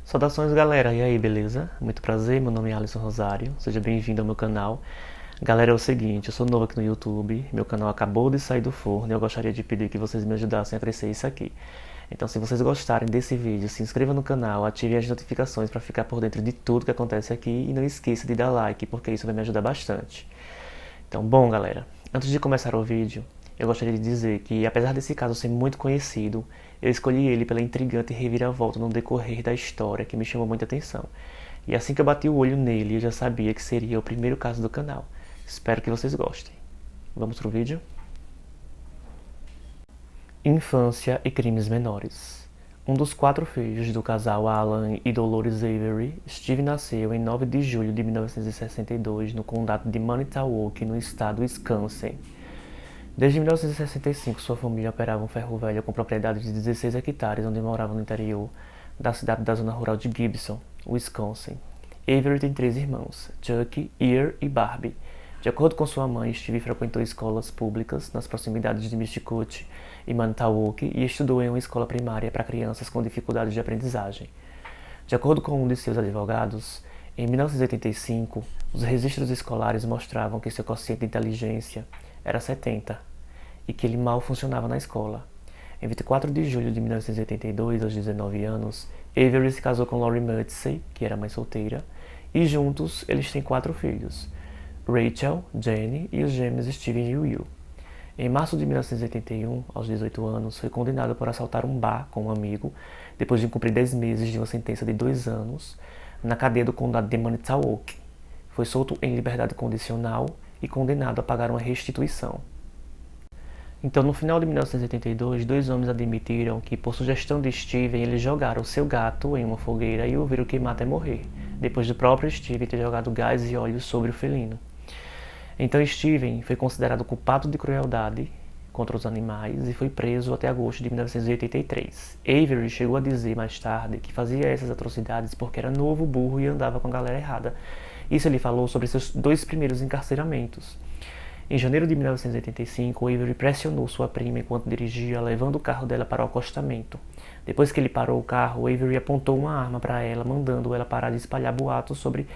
Saudações, galera, e aí, beleza? Muito prazer, meu nome é Alisson Rosário, seja bem-vindo ao meu canal. Galera, é o seguinte, eu sou novo aqui no YouTube, meu canal acabou de sair do forno e eu gostaria de pedir que vocês me ajudassem a crescer isso aqui. Então, se vocês gostarem desse vídeo, se inscreva no canal, ative as notificações para ficar por dentro de tudo que acontece aqui e não esqueça de dar like, porque isso vai me ajudar bastante. Então, bom, galera, antes de começar o vídeo, eu gostaria de dizer que, apesar desse caso ser muito conhecido, eu escolhi ele pela intrigante reviravolta no decorrer da história que me chamou muita atenção. E assim que eu bati o olho nele, eu já sabia que seria o primeiro caso do canal. Espero que vocês gostem. Vamos pro vídeo? Infância e crimes menores. Um dos 4 filhos do casal Alan e Dolores Avery, Steve nasceu em 9 de julho de 1962 no condado de Manitowoc, no estado Wisconsin. Desde 1965, sua família operava um ferro velho com propriedade de 16 hectares, onde morava no interior da cidade da zona rural de Gibson, Wisconsin. Avery tem 3 irmãos, Chuck, Ear e Barbie. De acordo com sua mãe, Steve frequentou escolas públicas nas proximidades de Misticute e Manitowoc e estudou em uma escola primária para crianças com dificuldades de aprendizagem. De acordo com um de seus advogados, em 1985, os registros escolares mostravam que seu quociente de inteligência era 70 e que ele mal funcionava na escola. Em 24 de julho de 1982, aos 19 anos, Avery se casou com Lori Mutsey, que era mãe solteira, e juntos eles têm 4 filhos, Rachel, Jenny e os gêmeos Steven e Will. Em março de 1981, aos 18 anos, foi condenado por assaltar um bar com um amigo, depois de cumprir 10 meses de uma sentença de 2 anos na cadeia do condado de Manitowoc. Foi solto em liberdade condicional e condenado a pagar uma restituição. Então, no final de 1982, 2 homens admitiram que, por sugestão de Steven, eles jogaram seu gato em uma fogueira e o viram queimar até morrer, depois do próprio Steven ter jogado gás e óleo sobre o felino. Então, Steven foi considerado culpado de crueldade contra os animais e foi preso até agosto de 1983. Avery chegou a dizer mais tarde que fazia essas atrocidades porque era novo, burro e andava com a galera errada. Isso ele falou sobre seus 2 primeiros encarceramentos. Em janeiro de 1985, Avery pressionou sua prima enquanto dirigia, levando o carro dela para o acostamento. Depois que ele parou o carro, Avery apontou uma arma para ela, mandando ela parar de espalhar boatos sobre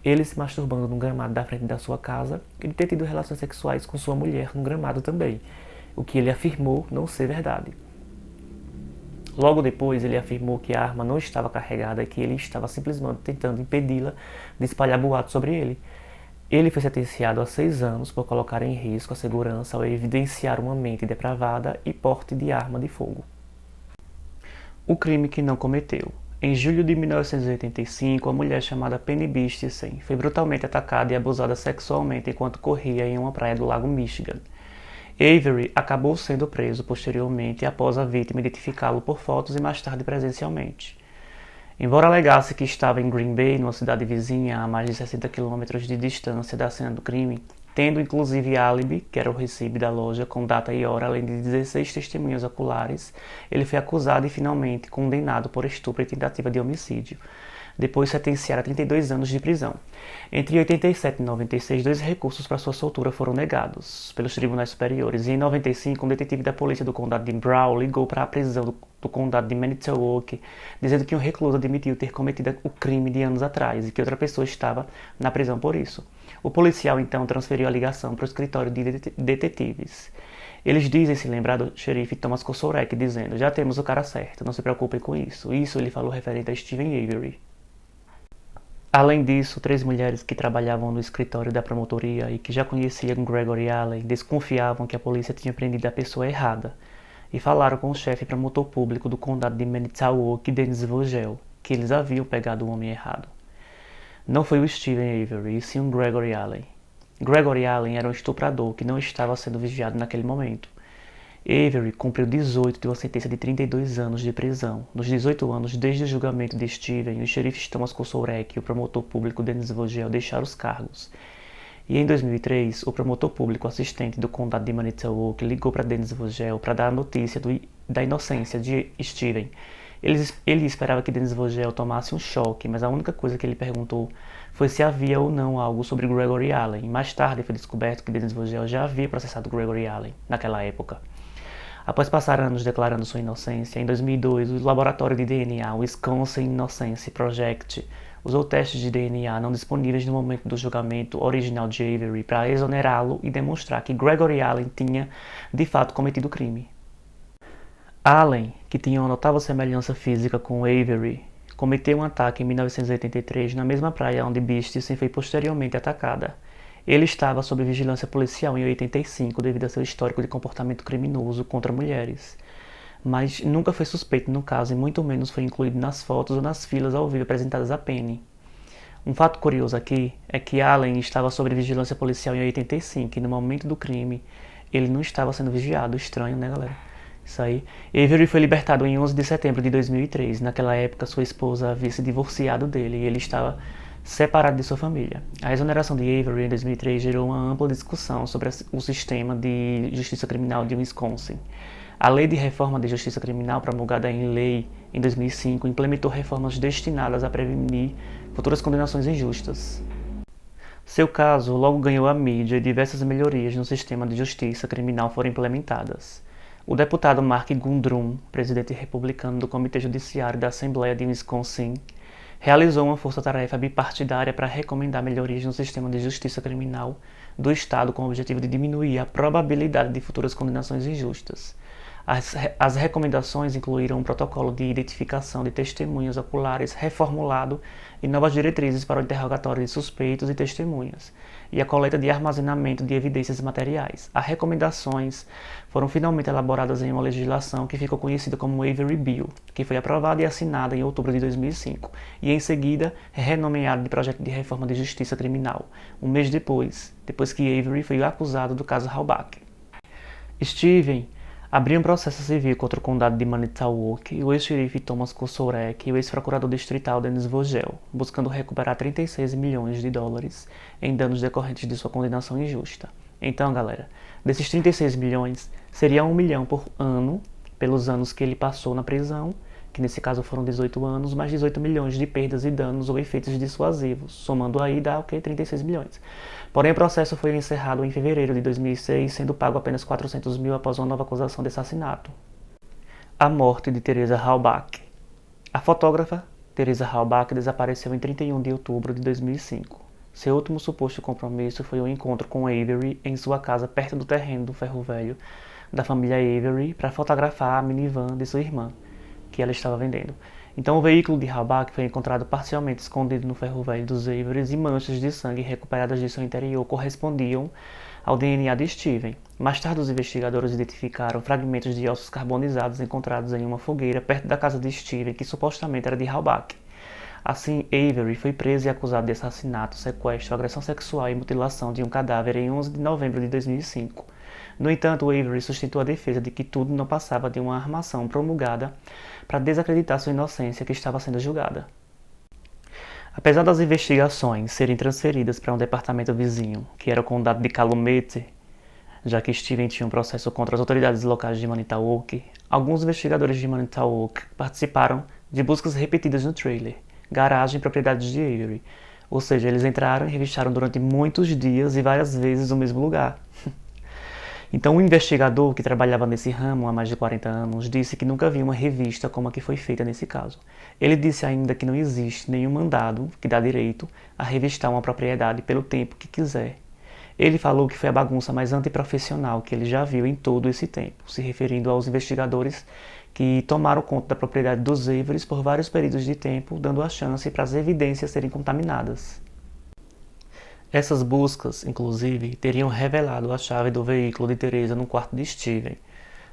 ele se masturbando no gramado da frente da sua casa e de ter tido relações sexuais com sua mulher no gramado também, o que ele afirmou não ser verdade. Logo depois, ele afirmou que a arma não estava carregada e que ele estava simplesmente tentando impedi-la de espalhar boatos sobre ele. Ele foi sentenciado a 6 anos por colocar em risco a segurança ao evidenciar uma mente depravada e porte de arma de fogo. O crime que não cometeu. Em julho de 1985, uma mulher chamada Penny Bistisen foi brutalmente atacada e abusada sexualmente enquanto corria em uma praia do lago Michigan. Avery acabou sendo preso posteriormente após a vítima identificá-lo por fotos e mais tarde presencialmente. Embora alegasse que estava em Green Bay, numa cidade vizinha a mais de 60 km de distância da cena do crime, tendo inclusive álibi, que era o recibo da loja com data e hora, além de 16 testemunhas oculares, ele foi acusado e finalmente condenado por estupro e tentativa de homicídio. Depois sentenciado a 32 anos de prisão. Entre 87 e 96, 2 recursos para sua soltura foram negados pelos tribunais superiores, e em 95, um detetive da polícia do condado de Brown ligou para a prisão do condado de Manitowoc, dizendo que um recluso admitiu ter cometido o crime de anos atrás e que outra pessoa estava na prisão por isso. O policial então transferiu a ligação para o escritório de detetives. Eles dizem se lembrar do xerife Thomas Kosorek, dizendo: "Já temos o cara certo, não se preocupem com isso." Isso ele falou referente a Steven Avery. Além disso, 3 mulheres que trabalhavam no escritório da promotoria e que já conheciam Gregory Allen desconfiavam que a polícia tinha prendido a pessoa errada e falaram com o chefe promotor público do condado de Manitowoc, Dennis Vogel, que eles haviam pegado o homem errado. Não foi o Steven Avery, e sim o Gregory Allen. Gregory Allen era um estuprador que não estava sendo vigiado naquele momento. Avery cumpriu 18 de uma sentença de 32 anos de prisão. Nos 18 anos, desde o julgamento de Steven, os xerifes Thomas Kosorek e o promotor público Dennis Vogel deixaram os cargos. E em 2003, o promotor público assistente do condado de Manitowoc ligou para Dennis Vogel para dar a notícia da inocência de Steven. Ele esperava que Dennis Vogel tomasse um choque, mas a única coisa que ele perguntou foi se havia ou não algo sobre Gregory Allen. Mais tarde foi descoberto que Dennis Vogel já havia processado Gregory Allen naquela época. Após passar anos declarando sua inocência, em 2002, o laboratório de DNA, o Wisconsin Innocence Project, usou testes de DNA não disponíveis no momento do julgamento original de Avery para exonerá-lo e demonstrar que Gregory Allen tinha, de fato, cometido o crime. Allen, que tinha uma notável semelhança física com Avery, cometeu um ataque em 1983 na mesma praia onde Bistisen foi posteriormente atacada. Ele estava sob vigilância policial em 85 devido a seu histórico de comportamento criminoso contra mulheres, mas nunca foi suspeito no caso e muito menos foi incluído nas fotos ou nas filas ao vivo apresentadas a Penny. Um fato curioso aqui é que Allen estava sob vigilância policial em 85 e no momento do crime ele não estava sendo vigiado. Estranho, né, galera? Isso aí. Avery foi libertado em 11 de setembro de 2003. Naquela época, sua esposa havia se divorciado dele e ele estava separado de sua família. A exoneração de Avery em 2003 gerou uma ampla discussão sobre o sistema de justiça criminal de Wisconsin. A Lei de Reforma de Justiça Criminal, promulgada em lei em 2005, implementou reformas destinadas a prevenir futuras condenações injustas. Seu caso logo ganhou a mídia e diversas melhorias no sistema de justiça criminal foram implementadas. O deputado Mark Gundrum, presidente republicano do Comitê Judiciário da Assembleia de Wisconsin, realizou uma força-tarefa bipartidária para recomendar melhorias no sistema de justiça criminal do Estado com o objetivo de diminuir a probabilidade de futuras condenações injustas. As recomendações incluíram um protocolo de identificação de testemunhas oculares reformulado e novas diretrizes para o interrogatório de suspeitos e testemunhas, e a coleta de armazenamento de evidências materiais. As recomendações foram finalmente elaboradas em uma legislação que ficou conhecida como Avery Bill, que foi aprovada e assinada em outubro de 2005, e em seguida renomeada de Projeto de Reforma de Justiça Criminal, um mês depois que Avery foi acusado do caso Halbach. Steven abriu um processo civil contra o condado de Manitowoc, o ex-xerife Thomas Kosorek e o ex-procurador distrital Denis Vogel, buscando recuperar 36 milhões de dólares em danos decorrentes de sua condenação injusta. Então, galera, desses 36 milhões, seria 1 milhão por ano, pelos anos que ele passou na prisão, que nesse caso foram 18 anos, mais 18 milhões de perdas e danos ou efeitos dissuasivos, somando aí dá o quê? 36 milhões. Porém, o processo foi encerrado em fevereiro de 2006, sendo pago apenas 400 mil após uma nova acusação de assassinato. A morte de Teresa Halbach. A fotógrafa Teresa Halbach desapareceu em 31 de outubro de 2005. Seu último suposto compromisso foi um encontro com Avery em sua casa perto do terreno do ferro velho da família Avery para fotografar a minivan de sua irmã, que ela estava vendendo. Então o veículo de Halbach foi encontrado parcialmente escondido no ferro velho dos Averys e manchas de sangue recuperadas de seu interior correspondiam ao DNA de Steven. Mais tarde os investigadores identificaram fragmentos de ossos carbonizados encontrados em uma fogueira perto da casa de Steven, que supostamente era de Halbach. Assim, Avery foi preso e acusado de assassinato, sequestro, agressão sexual e mutilação de um cadáver em 11 de novembro de 2005. No entanto, Avery sustentou a defesa de que tudo não passava de uma armação promulgada para desacreditar sua inocência que estava sendo julgada. Apesar das investigações serem transferidas para um departamento vizinho, que era o condado de Calumet, já que Steven tinha um processo contra as autoridades locais de Manitowoc, alguns investigadores de Manitowoc participaram de buscas repetidas no trailer, garagem e propriedades de Avery. Ou seja, eles entraram e revistaram durante muitos dias e várias vezes o mesmo lugar. Então, um investigador que trabalhava nesse ramo há mais de 40 anos disse que nunca viu uma revista como a que foi feita nesse caso. Ele disse ainda que não existe nenhum mandado que dá direito a revistar uma propriedade pelo tempo que quiser. Ele falou que foi a bagunça mais antiprofissional que ele já viu em todo esse tempo, se referindo aos investigadores que tomaram conta da propriedade dos Averys por vários períodos de tempo, dando a chance para as evidências serem contaminadas. Essas buscas, inclusive, teriam revelado a chave do veículo de Teresa no quarto de Steven.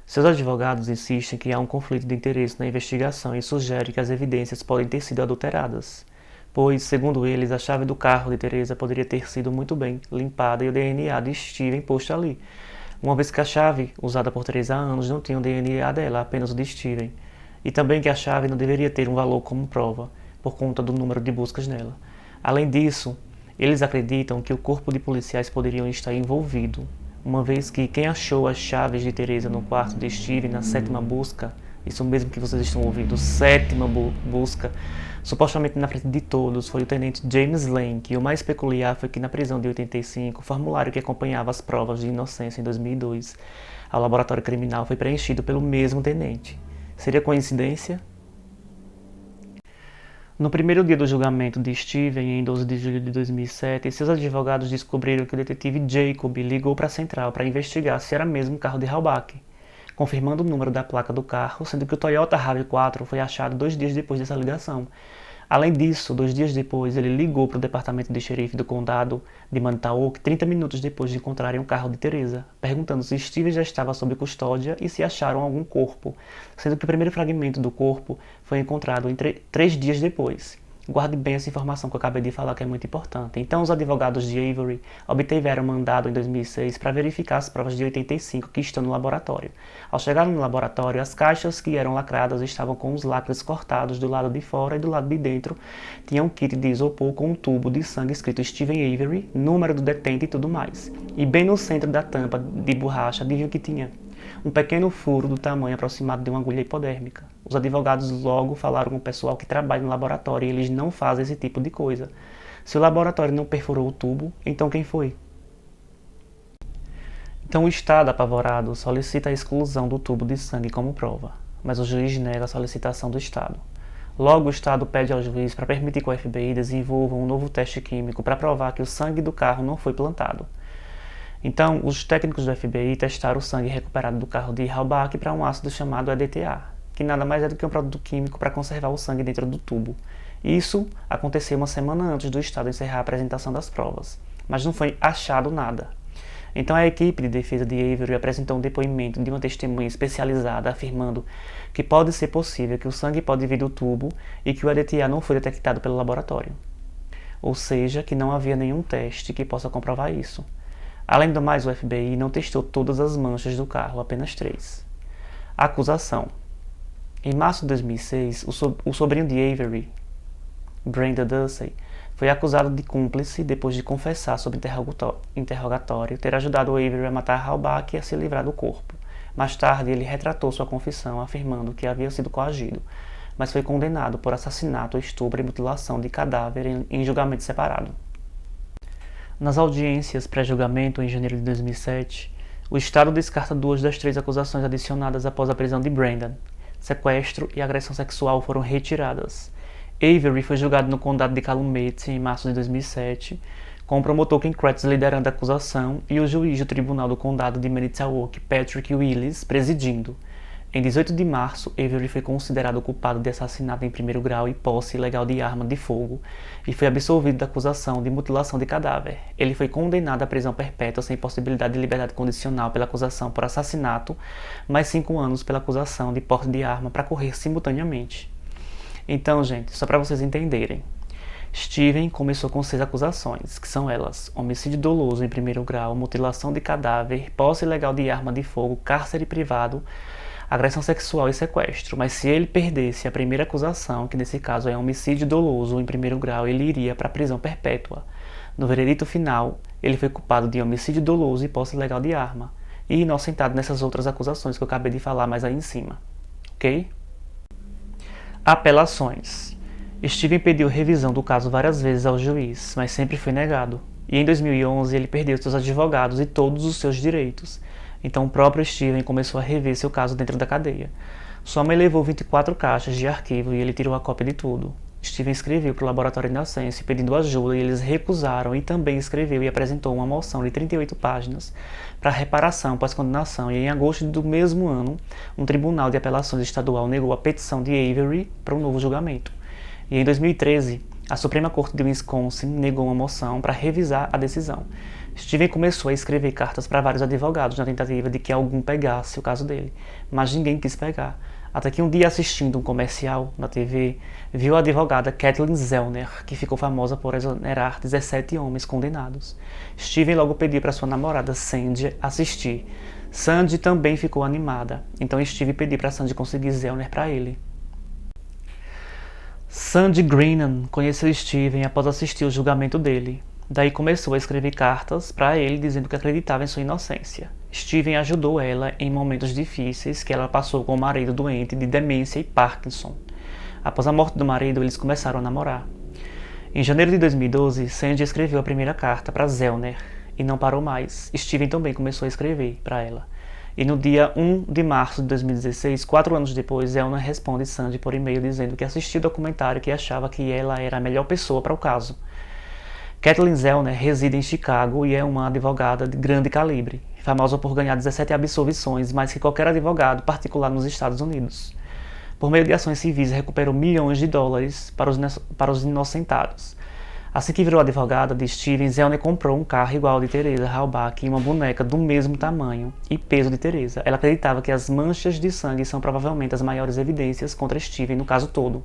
Seus advogados insistem que há um conflito de interesse na investigação e sugerem que as evidências podem ter sido adulteradas, pois, segundo eles, a chave do carro de Teresa poderia ter sido muito bem limpada e o DNA de Steven posto ali, uma vez que a chave, usada por 3 anos, não tinha o DNA dela, apenas o de Steven, e também que a chave não deveria ter um valor como prova, por conta do número de buscas nela. Além disso, eles acreditam que o corpo de policiais poderiam estar envolvido, uma vez que quem achou as chaves de Teresa no quarto de Steven na 7ª busca, isso mesmo que vocês estão ouvindo, 7ª busca, supostamente na frente de todos, foi o tenente James Lane, e o mais peculiar foi que na prisão de 85, o formulário que acompanhava as provas de inocência em 2002, ao laboratório criminal foi preenchido pelo mesmo tenente. Seria coincidência? No primeiro dia do julgamento de Steven, em 12 de julho de 2007, seus advogados descobriram que o detetive Jacob ligou para a central para investigar se era mesmo um carro de Halbach, confirmando o número da placa do carro, sendo que o Toyota RAV4 foi achado 2 dias depois dessa ligação. Além disso, 2 dias depois, ele ligou para o departamento de xerife do condado de Manitowoc 30 minutos depois de encontrarem o carro de Teresa, perguntando se Steven já estava sob custódia e se acharam algum corpo, sendo que o primeiro fragmento do corpo foi encontrado 3 dias depois. Guarde bem essa informação que eu acabei de falar, que é muito importante. Então, os advogados de Avery obtiveram mandado em 2006 para verificar as provas de 85 que estão no laboratório. Ao chegar no laboratório, as caixas que eram lacradas estavam com os lacres cortados do lado de fora e do lado de dentro tinha um kit de isopor com um tubo de sangue escrito Steven Avery, número do detente e tudo mais. E bem no centro da tampa de borracha, adivinha o que tinha? Um pequeno furo do tamanho aproximado de uma agulha hipodérmica. Os advogados logo falaram com o pessoal que trabalha no laboratório e eles não fazem esse tipo de coisa. Se o laboratório não perfurou o tubo, então quem foi? Então o Estado, apavorado, solicita a exclusão do tubo de sangue como prova, mas o juiz nega a solicitação do Estado. Logo, o Estado pede ao juiz para permitir que o FBI desenvolva um novo teste químico para provar que o sangue do carro não foi plantado. Então, os técnicos do FBI testaram o sangue recuperado do carro de Halbach para um ácido chamado EDTA, que nada mais é do que um produto químico para conservar o sangue dentro do tubo. Isso aconteceu uma semana antes do Estado encerrar a apresentação das provas, mas não foi achado nada. Então, a equipe de defesa de Avery apresentou um depoimento de uma testemunha especializada afirmando que pode ser possível que o sangue pode vir do tubo e que o EDTA não foi detectado pelo laboratório. Ou seja, que não havia nenhum teste que possa comprovar isso. Além do mais, o FBI não testou todas as manchas do carro, apenas 3. Acusação. Em março de 2006, o sobrinho de Avery, Brenda Ducey, foi acusado de cúmplice depois de confessar sob interrogatório ter ajudado Avery a matar Halbach e a se livrar do corpo. Mais tarde, ele retratou sua confissão, afirmando que havia sido coagido, mas foi condenado por assassinato, estupro e mutilação de cadáver em julgamento separado. Nas audiências pré-julgamento, em janeiro de 2007, o Estado descarta 2 das 3 acusações adicionadas após a prisão de Brandon. Sequestro e agressão sexual foram retiradas. Avery foi julgado no condado de Calumet em março de 2007, com o promotor Ken Kratz liderando a acusação e o juiz do tribunal do condado de Manitowoc, Patrick Willis, presidindo. Em 18 de março, Avery foi considerado culpado de assassinato em primeiro grau e posse ilegal de arma de fogo e foi absolvido da acusação de mutilação de cadáver. Ele foi condenado à prisão perpétua sem possibilidade de liberdade condicional pela acusação por assassinato, mais 5 anos pela acusação de porte de arma para correr simultaneamente. Então, gente, só para vocês entenderem, Steven começou com 6 acusações, que são elas: homicídio doloso em primeiro grau, mutilação de cadáver, posse ilegal de arma de fogo, cárcere privado, agressão sexual e sequestro. Mas se ele perdesse a primeira acusação, que nesse caso é homicídio doloso em primeiro grau, ele iria para a prisão perpétua. No veredito final, ele foi culpado de homicídio doloso e posse ilegal de arma, e inocentado nessas outras acusações que eu acabei de falar mais aí em cima. Ok? Apelações. Steven pediu revisão do caso várias vezes ao juiz, mas sempre foi negado. E em 2011 ele perdeu seus advogados e todos os seus direitos. Então o próprio Steven começou a rever seu caso dentro da cadeia. Sua mãe levou 24 caixas de arquivo e ele tirou a cópia de tudo. Steven escreveu para o Laboratório Inocêncio pedindo ajuda e eles recusaram, e também escreveu e apresentou uma moção de 38 páginas para reparação pós-condenação, e em agosto do mesmo ano, um tribunal de apelações estadual negou a petição de Avery para um novo julgamento. E em 2013, a Suprema Corte de Wisconsin negou uma moção para revisar a decisão. Steven começou a escrever cartas para vários advogados na tentativa de que algum pegasse o caso dele, mas ninguém quis pegar. Até que um dia, assistindo um comercial na TV, viu a advogada Kathleen Zellner, que ficou famosa por exonerar 17 homens condenados. Steven logo pediu para sua namorada Sandy assistir. Sandy também ficou animada, então Steven pediu para Sandy conseguir Zellner para ele. Sandy Greenan conheceu Steven após assistir o julgamento dele. Daí começou a escrever cartas para ele dizendo que acreditava em sua inocência. Steven ajudou ela em momentos difíceis que ela passou com o marido doente de demência e Parkinson. Após a morte do marido, eles começaram a namorar. Em janeiro de 2012, Sandy escreveu a primeira carta para Zellner e não parou mais. Steven também começou a escrever para ela. E no dia 1 de março de 2016, 4 anos depois, Zellner responde Sandy por e-mail dizendo que assistiu o documentário e que achava que ela era a melhor pessoa para o caso. Kathleen Zellner reside em Chicago e é uma advogada de grande calibre, famosa por ganhar 17 absolvições, mais que qualquer advogado particular nos Estados Unidos. Por meio de ações civis, recuperou milhões de dólares para os inocentados. Assim que virou advogada de Steven, Zellner comprou um carro igual ao de Teresa Halbach e uma boneca do mesmo tamanho e peso de Teresa. Ela acreditava que as manchas de sangue são provavelmente as maiores evidências contra Steven no caso todo.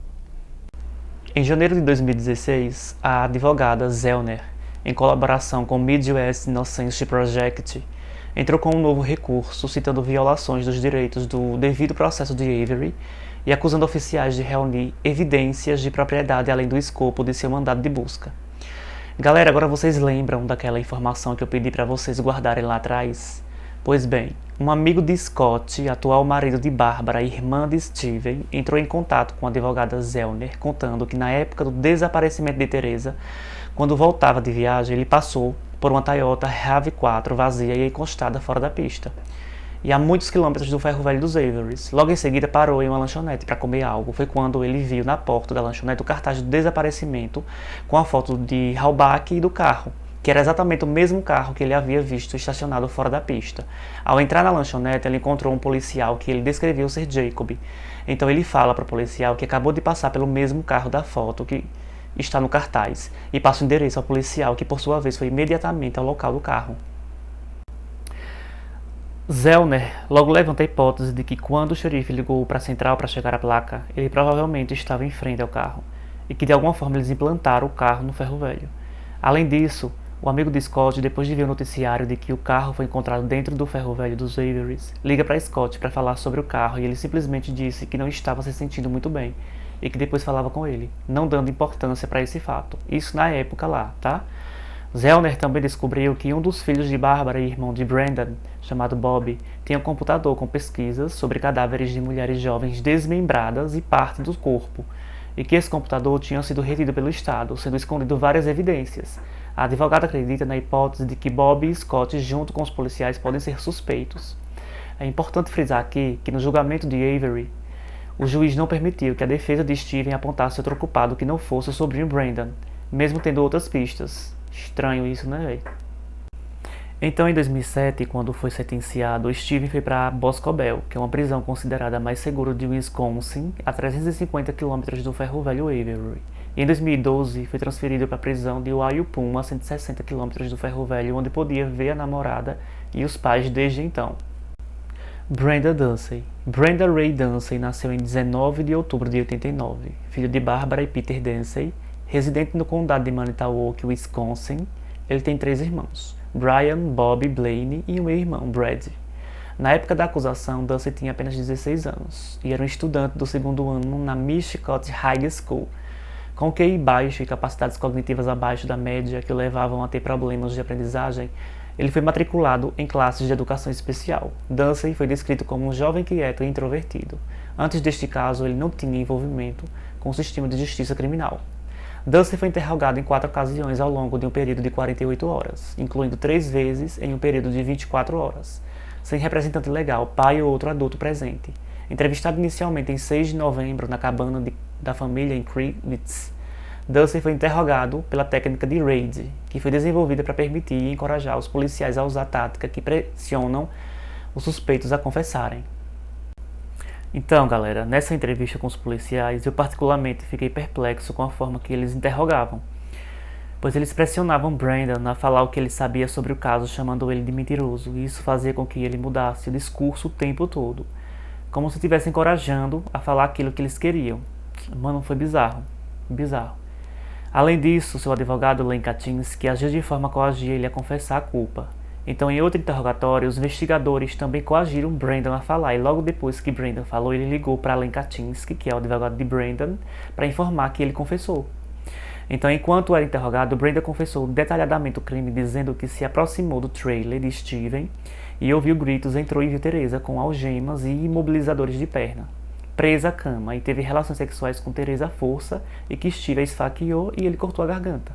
Em janeiro de 2016, a advogada Zellner, em colaboração com o Midwest Innocence Project, entrou com um novo recurso citando violações dos direitos do devido processo de Avery e acusando oficiais de reunir evidências de propriedade além do escopo de seu mandado de busca. Galera, agora vocês lembram daquela informação que eu pedi para vocês guardarem lá atrás? Pois bem, um amigo de Scott, atual marido de Barbara e irmã de Steven, entrou em contato com a advogada Zellner, contando que na época do desaparecimento de Teresa, quando voltava de viagem, ele passou por uma Toyota RAV4 vazia e encostada fora da pista, e a muitos quilômetros do ferro velho dos Averys. Logo em seguida parou em uma lanchonete para comer algo. Foi quando ele viu na porta da lanchonete o cartaz do desaparecimento com a foto de Halbach e do carro, que era exatamente o mesmo carro que ele havia visto estacionado fora da pista. Ao entrar na lanchonete, ele encontrou um policial que ele descreveu ser Jacob. Então ele fala para o policial que acabou de passar pelo mesmo carro da foto que está no cartaz e passa o endereço ao policial, que por sua vez foi imediatamente ao local do carro. Zellner logo levanta a hipótese de que quando o xerife ligou para a central para chegar à placa, ele provavelmente estava em frente ao carro e que de alguma forma eles implantaram o carro no ferro velho. Além disso, o amigo de Scott, depois de ver o noticiário de que o carro foi encontrado dentro do ferro velho dos Averys, liga para Scott para falar sobre o carro e ele simplesmente disse que não estava se sentindo muito bem e que depois falava com ele, não dando importância para esse fato. Isso na época lá, tá? Zellner também descobriu que um dos filhos de Barbara e irmão de Brandon, chamado Bob, tinha um computador com pesquisas sobre cadáveres de mulheres jovens desmembradas e parte do corpo, e que esse computador tinha sido retido pelo Estado, sendo escondido várias evidências. A advogada acredita na hipótese de que Bob e Scott, junto com os policiais, podem ser suspeitos. É importante frisar aqui que no julgamento de Avery, o juiz não permitiu que a defesa de Steven apontasse outro culpado que não fosse o sobrinho Brandon, mesmo tendo outras pistas. Estranho isso, né, velho? Então, em 2007, quando foi sentenciado, Steven foi para Boscobel, que é uma prisão considerada a mais segura de Wisconsin, a 350 km do ferro velho Avery. E em 2012, foi transferido para a prisão de Wayupun, a 160 km do ferro velho, onde podia ver a namorada e os pais desde então. Brenda Dunsey. Brenda Ray Dunsey nasceu em 19 de outubro de 89, filho de Barbara e Peter Dunsey, residente no condado de Manitowoc, Wisconsin. Ele tem 3 irmãos, Brian, Bob, Blaine e um irmão, Brad. Na época da acusação, Dunsey tinha apenas 16 anos e era um estudante do segundo ano na Mishicot High School, com QI baixo e capacidades cognitivas abaixo da média que o levavam a ter problemas de aprendizagem. Ele foi matriculado em classes de educação especial. Dunsey foi descrito como um jovem quieto e introvertido. Antes deste caso, ele não tinha envolvimento com o sistema de justiça criminal. Dunsey foi interrogado em 4 ocasiões ao longo de um período de 48 horas, incluindo 3 vezes em um período de 24 horas, sem representante legal, pai ou outro adulto presente. Entrevistado inicialmente em 6 de novembro na cabana da família em Crevitz, Dunsey foi interrogado pela técnica de RAID, que foi desenvolvida para permitir e encorajar os policiais a usar tática que pressionam os suspeitos a confessarem. Então, galera, nessa entrevista com os policiais, eu particularmente fiquei perplexo com a forma que eles interrogavam, pois eles pressionavam Brandon a falar o que ele sabia sobre o caso, chamando ele de mentiroso, e isso fazia com que ele mudasse o discurso o tempo todo, como se estivesse encorajando a falar aquilo que eles queriam. Mano, foi bizarro. Além disso, seu advogado, Len Kaczynski, agiu de forma a coagir ele a confessar a culpa. Então, em outro interrogatório, os investigadores também coagiram Brandon a falar, e logo depois que Brandon falou, ele ligou para Len Kaczynski, que é o advogado de Brandon, para informar que ele confessou. Então, enquanto era interrogado, Brandon confessou detalhadamente o crime, dizendo que se aproximou do trailer de Steven e ouviu gritos, entrou e viu Teresa com algemas e imobilizadores de perna, presa à cama, e teve relações sexuais com Teresa à força e que Steven a esfaqueou e ele cortou a garganta.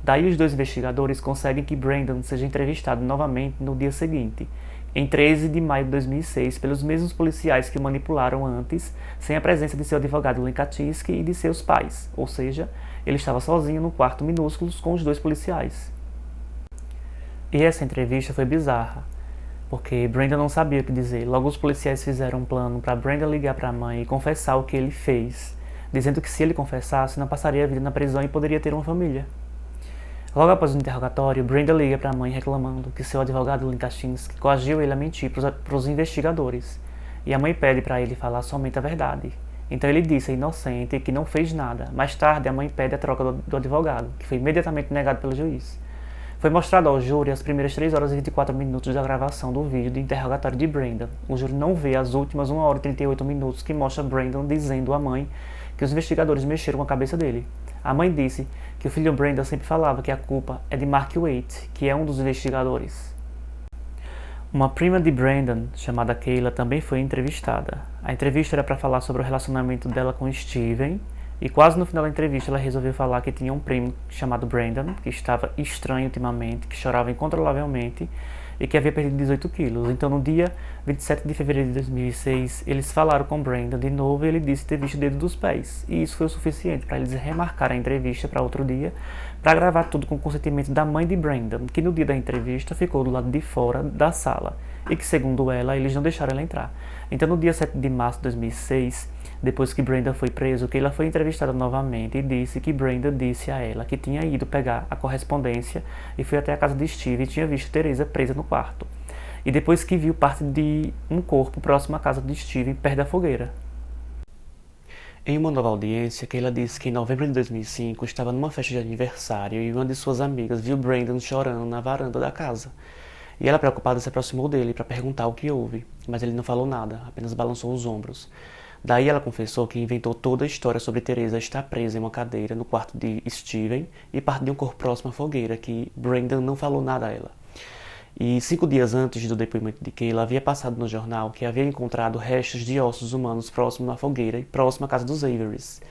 Daí os 2 investigadores conseguem que Brandon seja entrevistado novamente no dia seguinte, em 13 de maio de 2006, pelos mesmos policiais que o manipularam antes, sem a presença de seu advogado Len Kaczynski e de seus pais, ou seja, ele estava sozinho no quarto minúsculo com os dois policiais. E essa entrevista foi bizarra, porque Brandon não sabia o que dizer. Logo os policiais fizeram um plano para Brandon ligar para a mãe e confessar o que ele fez, dizendo que se ele confessasse, não passaria a vida na prisão e poderia ter uma família. Logo após o interrogatório, Brandon liga para a mãe reclamando que seu advogado Len Kaczynski coagiu ele a mentir para os investigadores, e a mãe pede para ele falar somente a verdade. Então ele disse inocente e que não fez nada. Mais tarde, a mãe pede a troca do advogado, que foi imediatamente negado pelo juiz. Foi mostrado ao júri as primeiras 3 horas e 24 minutos da gravação do vídeo de interrogatório de Brandon. O júri não vê as últimas 1 hora e 38 minutos que mostra Brandon dizendo à mãe que os investigadores mexeram com a cabeça dele. A mãe disse que o filho Brandon sempre falava que a culpa é de Mark Waite, que é um dos investigadores. Uma prima de Brandon, chamada Kayla, também foi entrevistada. A entrevista era para falar sobre o relacionamento dela com Steven, e quase no final da entrevista ela resolveu falar que tinha um primo chamado Brandon, que estava estranho ultimamente, que chorava incontrolavelmente e que havia perdido 18 quilos. Então no dia 27 de fevereiro de 2006, eles falaram com Brandon de novo e ele disse ter visto o dedo dos pés. E isso foi o suficiente para eles remarcar a entrevista para outro dia, para gravar tudo com o consentimento da mãe de Brandon, que no dia da entrevista ficou do lado de fora da sala e que, segundo ela, eles não deixaram ela entrar. Então no dia 7 de março de 2006, depois que Brandon foi preso, Kayla foi entrevistada novamente e disse que Brandon disse a ela que tinha ido pegar a correspondência e foi até a casa de Steve e tinha visto Teresa presa no quarto. E depois que viu parte de um corpo próximo à casa de Steve, perto da fogueira. Em uma nova audiência, Kayla disse que em novembro de 2005 estava numa festa de aniversário e uma de suas amigas viu Brandon chorando na varanda da casa. E ela, preocupada, se aproximou dele para perguntar o que houve, mas ele não falou nada, apenas balançou os ombros. Daí ela confessou que inventou toda a história sobre Teresa estar presa em uma cadeira no quarto de Steven e parte de um corpo próximo à fogueira, que Brandon não falou nada a ela. E 5 dias antes do depoimento de Kayla, havia passado no jornal que havia encontrado restos de ossos humanos próximo à fogueira e próximo à casa dos Averys.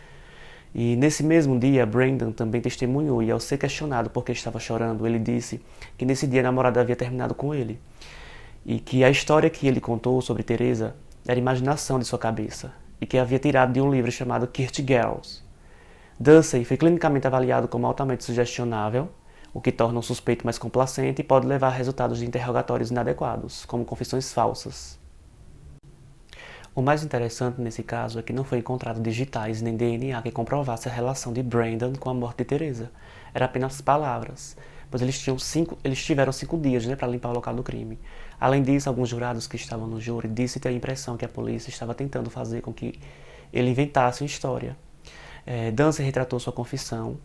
E nesse mesmo dia, Brandon também testemunhou e ao ser questionado por que estava chorando, ele disse que nesse dia a namorada havia terminado com ele. E que a história que ele contou sobre Teresa era imaginação de sua cabeça e que havia tirado de um livro chamado Kirt Girls. Ducey foi clinicamente avaliado como altamente sugestionável, o que torna o suspeito mais complacente e pode levar a resultados de interrogatórios inadequados, como confissões falsas. O mais interessante nesse caso é que não foi encontrado digitais nem DNA que comprovasse a relação de Brandon com a morte de Teresa. Era apenas palavras, pois eles tiveram 5 dias, para limpar o local do crime. Além disso, alguns jurados que estavam no júri disseram ter a impressão que a polícia estava tentando fazer com que ele inventasse uma história. Ducey retratou sua confissão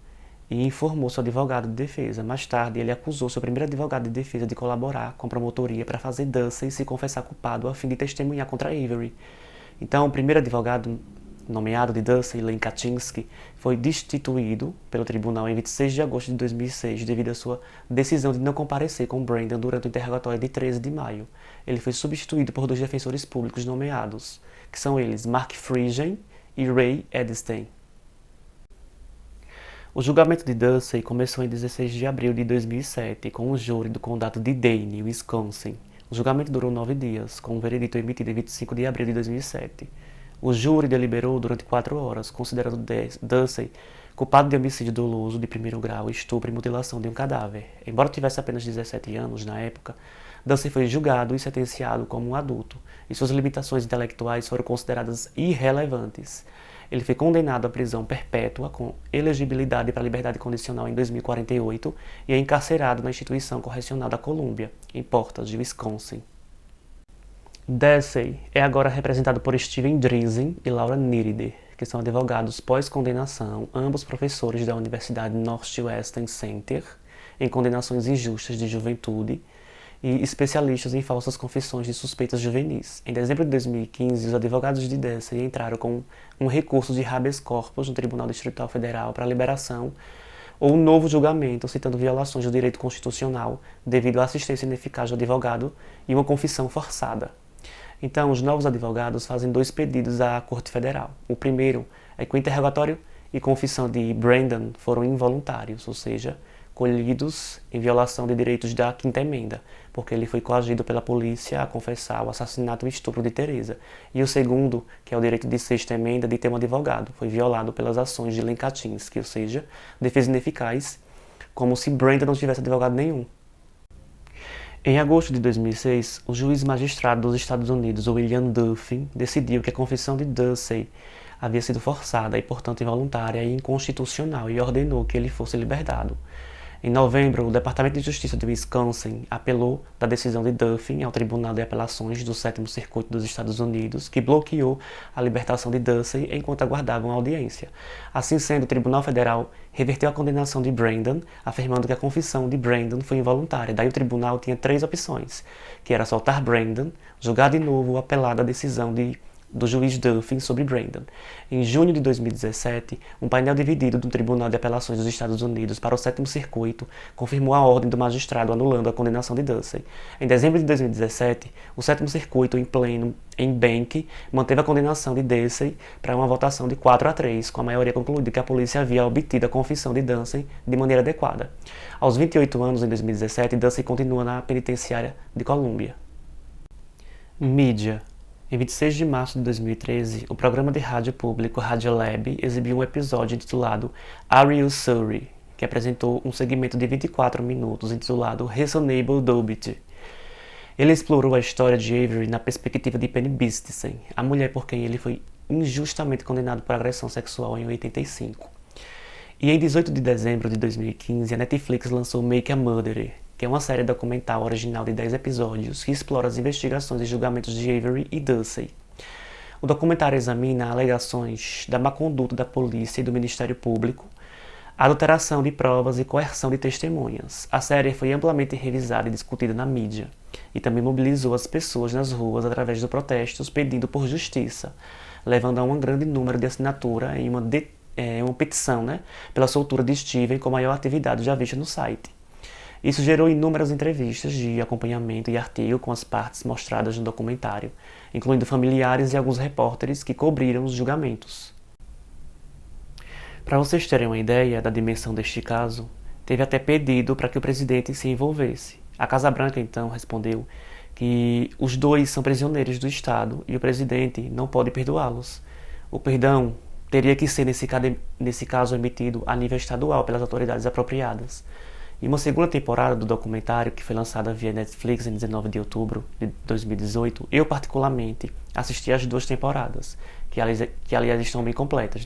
e informou seu advogado de defesa. Mais tarde, ele acusou seu primeiro advogado de defesa de colaborar com a promotoria para fazer Ducey se confessar culpado a fim de testemunhar contra Avery. Então, o primeiro advogado nomeado de Ducey, Len Kaczynski, foi destituído pelo tribunal em 26 de agosto de 2006 devido à sua decisão de não comparecer com Brandon durante o interrogatório de 13 de maio. Ele foi substituído por 2 defensores públicos nomeados, que são eles Mark Friesen e Ray Edelstein. O julgamento de Ducey começou em 16 de abril de 2007, com um júri do condado de Dane, Wisconsin. O julgamento durou 9 dias, com um veredito emitido em 25 de abril de 2007. O júri deliberou durante 4 horas, considerando Ducey culpado de homicídio doloso de primeiro grau, estupro e mutilação de um cadáver. Embora tivesse apenas 17 anos na época, Ducey foi julgado e sentenciado como um adulto, e suas limitações intelectuais foram consideradas irrelevantes. Ele foi condenado à prisão perpétua com elegibilidade para liberdade condicional em 2048 e é encarcerado na instituição correcional da Colômbia, em Portage, Wisconsin. Ducey é agora representado por Steven Drizin e Laura Nirider, que são advogados pós-condenação, ambos professores da Universidade Northwestern Center, em condenações injustas de juventude, e especialistas em falsas confissões de suspeitas juvenis. Em dezembro de 2015, os advogados de Ducey entraram com um recurso de habeas corpus no Tribunal Distrital Federal para a liberação ou um novo julgamento, citando violações do direito constitucional devido à assistência ineficaz do advogado e uma confissão forçada. Então, os novos advogados fazem 2 pedidos à Corte Federal. O primeiro é que o interrogatório e confissão de Brandon foram involuntários, ou seja, colhidos em violação de direitos da Quinta Emenda, porque ele foi coagido pela polícia a confessar o assassinato e estupro de Teresa. E o segundo, que é o direito de Sexta Emenda de ter um advogado, foi violado pelas ações de Len Kaczynski, ou seja, defesa ineficaz, como se Brandon não tivesse advogado nenhum. Em agosto de 2006, o juiz magistrado dos Estados Unidos, William Duffy, decidiu que a confissão de Ducey havia sido forçada e, portanto, involuntária e inconstitucional e ordenou que ele fosse libertado. Em novembro, o Departamento de Justiça de Wisconsin apelou da decisão de Duffy ao Tribunal de Apelações do Sétimo Circuito dos Estados Unidos, que bloqueou a libertação de Ducey enquanto aguardavam a audiência. Assim sendo, o Tribunal Federal reverteu a condenação de Brandon, afirmando que a confissão de Brandon foi involuntária. Daí o tribunal tinha 3 opções, que era soltar Brandon, julgar de novo ou apelar da decisão do juiz Duffy sobre Brandon. Em junho de 2017, um painel dividido do Tribunal de Apelações dos Estados Unidos para o Sétimo Circuito confirmou a ordem do magistrado anulando a condenação de Ducey. Em dezembro de 2017, o Sétimo Circuito, em pleno, em Bank, manteve a condenação de Ducey para uma votação de 4-3, com a maioria concluindo que a polícia havia obtido a confissão de Ducey de maneira adequada. Aos 28 anos, em 2017, Ducey continua na penitenciária de Colômbia. Mídia. Em 26 de março de 2013, o programa de rádio público Radiolab exibiu um episódio intitulado Are You Sorry?, que apresentou um segmento de 24 minutos intitulado Reasonable Doubt. Ele explorou a história de Avery na perspectiva de Penny Bistisen, a mulher por quem ele foi injustamente condenado por agressão sexual em 85. E em 18 de dezembro de 2015, a Netflix lançou Make a Murderer, que é uma série documental original de 10 episódios que explora as investigações e julgamentos de Avery e Ducey. O documentário examina alegações da má conduta da polícia e do Ministério Público, adulteração de provas e coerção de testemunhas. A série foi amplamente revisada e discutida na mídia e também mobilizou as pessoas nas ruas através de protestos pedindo por justiça, levando a um grande número de assinatura em uma petição, pela soltura de Steven com maior atividade já vista no site. Isso gerou inúmeras entrevistas de acompanhamento e artigo com as partes mostradas no documentário, incluindo familiares e alguns repórteres que cobriram os julgamentos. Para vocês terem uma ideia da dimensão deste caso, teve até pedido para que o presidente se envolvesse. A Casa Branca, então, respondeu que os dois são prisioneiros do Estado e o presidente não pode perdoá-los. O perdão teria que ser, nesse caso, emitido a nível estadual pelas autoridades apropriadas. Em uma segunda temporada do documentário, que foi lançada via Netflix em 19 de outubro de 2018, eu particularmente assisti as 2 temporadas, que aliás estão bem completas,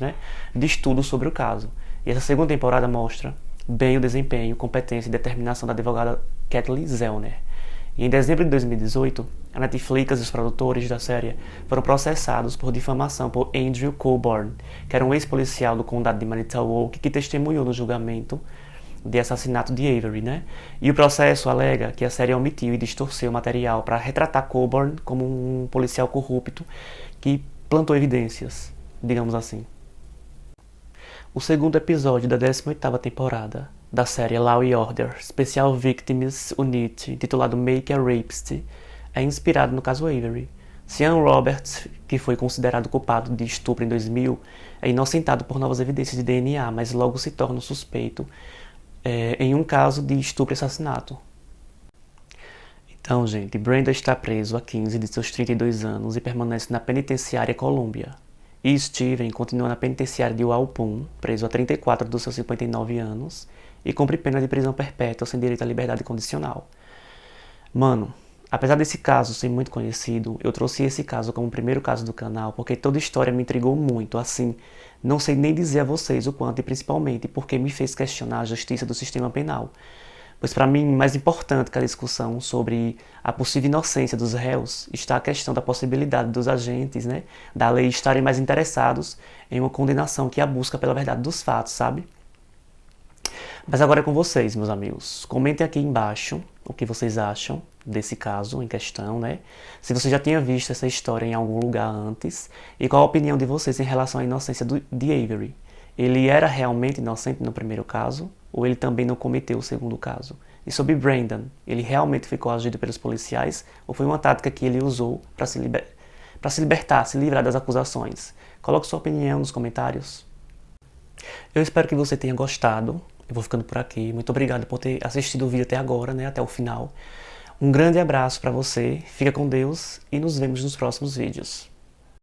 de estudo sobre o caso. E essa segunda temporada mostra bem o desempenho, competência e determinação da advogada Kathleen Zellner. E em dezembro de 2018, a Netflix e os produtores da série foram processados por difamação por Andrew Coburn, que era um ex-policial do condado de Manitowoc que testemunhou no julgamento de assassinato de Avery, E o processo alega que a série omitiu e distorceu o material para retratar Coburn como um policial corrupto que plantou evidências, digamos assim. O segundo episódio da 18ª temporada da série Law & Order Special Victims Unit, titulado Make a Rapist, é inspirado no caso Avery. Sean Roberts, que foi considerado culpado de estupro em 2000, é inocentado por novas evidências de DNA, mas logo se torna um suspeito em um caso de estupro e assassinato. Então, gente, Brandon está preso há 15 de seus 32 anos e permanece na penitenciária Columbia. E Steven continua na penitenciária de Walpole, preso há 34 dos seus 59 anos, e cumpre pena de prisão perpétua sem direito à liberdade condicional. Mano, apesar desse caso ser muito conhecido, eu trouxe esse caso como o primeiro caso do canal porque toda a história me intrigou muito, assim, não sei nem dizer a vocês o quanto e principalmente porque me fez questionar a justiça do sistema penal. Pois para mim, mais importante que a discussão sobre a possível inocência dos réus está a questão da possibilidade dos agentes, da lei estarem mais interessados em uma condenação que a busca pela verdade dos fatos, sabe? Mas agora é com vocês, meus amigos. Comentem aqui embaixo o que vocês acham desse caso em questão, Se você já tinha visto essa história em algum lugar antes e qual a opinião de vocês em relação à inocência de Avery. Ele era realmente inocente no primeiro caso ou ele também não cometeu o segundo caso? E sobre Brandon, ele realmente foi coagido pelos policiais ou foi uma tática que ele usou para se libertar, se livrar das acusações? Coloque sua opinião nos comentários. Eu espero que você tenha gostado Eu vou ficando por aqui. Muito obrigado por ter assistido o vídeo até agora, né? Até o final. Um grande abraço para você, fica com Deus e nos vemos nos próximos vídeos.